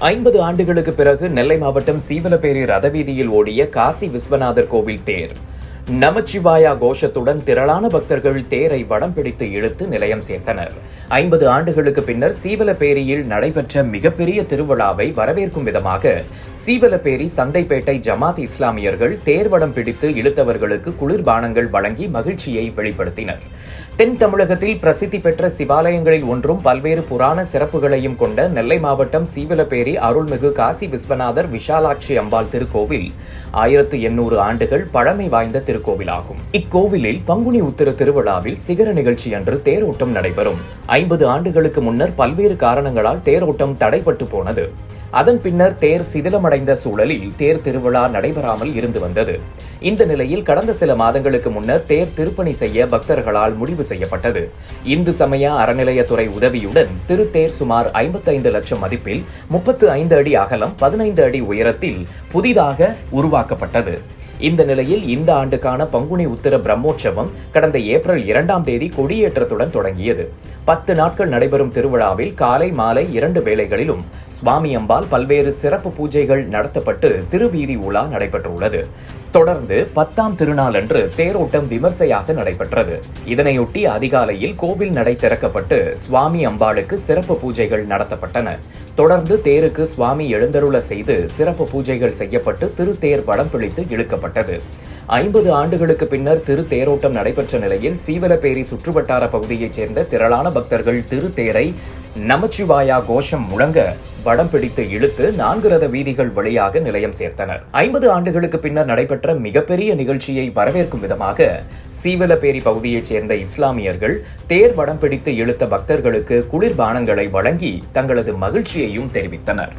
50 ஆண்டுகளுக்கு பிறகு நெல்லை மாவட்டம் சீவலப்பேரி ரதவீதியில் ஓடிய காசி விஸ்வநாதர் கோவில் தேர். நமச்சிவாயா கோஷத்துடன் திரளான பக்தர்கள் தேரை வடம் பிடித்து இழுத்து நிலையம் சேர்த்தனர். 50 ஆண்டுகளுக்கு பின்னர் சீவலப்பேரியில் நடைபெற்ற மிகப்பெரிய திருவிழாவை வரவேற்கும் விதமாக சீவலப்பேரி சந்தைப்பேட்டை ஜமாத் இஸ்லாமியர்கள் தேர்வடம் பிடித்து இழுத்தவர்களுக்கு குளிர்பானங்கள் வழங்கி மகிழ்ச்சியை வெளிப்படுத்தினர். தென் தமிழகத்தில் பிரசித்தி பெற்ற சிவாலயங்களில் ஒன்றும் பல்வேறு புராண சிறப்புகளையும் கொண்ட நெல்லை மாவட்டம் சீவலப்பேரி அருள்மிகு காசி விஸ்வநாதர் விஷாலாட்சி அம்பாள் திருக்கோவில் 1800 ஆண்டுகள் பழமை வாய்ந்த திருக்கோவிலாகும். இக்கோவிலில் பங்குனி உத்திர திருவிழாவில் சிகர நிகழ்ச்சி அன்று தேரோட்டம் நடைபெறும். 50 ஆண்டுகளுக்கு முன்னர் பல்வேறு காரணங்களால் தேரோட்டம் தடைபட்டு போனது. அதன் பின்னர் தேர் சிதிலமடைந்த சூழலில் தேர் திருவிழா நடைபெறாமல் இருந்து வந்தது. இந்த நிலையில் கடந்த சில மாதங்களுக்கு முன்னர் தேர் திருப்பணி செய்ய பக்தர்களால் முடிவு செய்யப்பட்டது. இந்து சமய அறநிலையத்துறை உதவியுடன் திருத்தேர் சுமார் 55 லட்சம் மதிப்பில் 35 அடி அகலம் 15 அடி உயரத்தில் புதிதாக உருவாக்கப்பட்டது. இந்த நிலையில் இந்த ஆண்டுக்கான பங்குனி உத்திர பிரம்மோற்சவம் கடந்த ஏப்ரல் 2ஆம் தேதி கொடியேற்றத்துடன் தொடங்கியது. 10 நாட்கள் நடைபெறும் திருவிழாவில் காலை மாலை 2 வேளைகளிலும் சுவாமி அம்பாள் பல்வேறு சிறப்பு பூஜைகள் நடத்தப்பட்டு திருவீதி உலா நடைபெற்றுள்ளது. தொடர்ந்து 10ஆம் திருநாள் அன்று தேரோட்டம் விமர்சையாக நடைபெற்றது. இதனையொட்டி அதிகாலையில் கோவில் நடை திறக்கப்பட்டு சுவாமி அம்பாளுக்கு சிறப்பு பூஜைகள் நடத்தப்பட்டன. தொடர்ந்து தேருக்கு சுவாமி எழுந்தருள செய்து சிறப்பு பூஜைகள் செய்யப்பட்டு திருத்தேர் வடம் பிடித்து இழுக்கப்பட்டது. 50 ஆண்டுகளுக்கு பின்னர் திருத்தேரோட்டம் நடைபெற்ற நிலையில் சீவலப்பேரி சுற்றுவட்டார பகுதியைச் சேர்ந்த திரளான பக்தர்கள் திருத்தேரை நமச்சிவாயா கோஷம் முழங்க வடம் பிடித்து இழுத்து 4 ரத வீதிகள் வழியாக நிலையம் சேர்த்தனர். 50 ஆண்டுகளுக்கு பின்னர் நடைபெற்ற மிகப்பெரிய நிகழ்ச்சியை வரவேற்கும் விதமாக சீவலப்பேரி பகுதியைச் சேர்ந்த இஸ்லாமியர்கள் தேர் வடம் பிடித்து இழுத்த பக்தர்களுக்கு குளிர்பானங்களை வழங்கி தங்களது மகிழ்ச்சியையும் தெரிவித்தனர்.